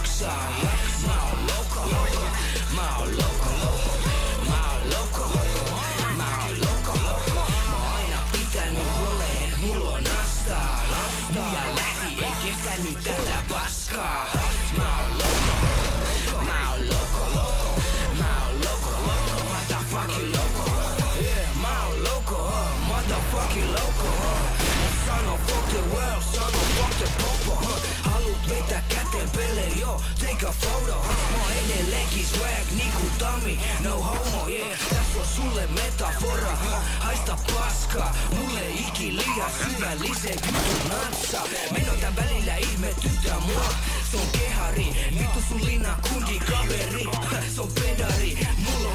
jaksaa. Mä oon loco, mä oon loco, mä oon loco, mä oon loco. Mä oon aina pitänyt huoleen, mulla on nastaa. Ja lähi ei kestänyt tätä paskaa. Mä oon loco, mä oon loco, mä oon loco, motherfucking loco. Yeah, mä oon loco, motherfucking loco. Sano fuck the world, sano fuck the popo. Haluut vetää käteen pele, yo, take a photo. Mä oon edelleenkin swag niinku Tommy, no homo, yeah. Tässä on sulle metafora, haista paskaa. Mulle iki liian syvällisen jutun natsa. Menotan välillä ihmetyttää mua, se on kehari. Vittu sun linna kundi kaveri, se on pedari. Mulla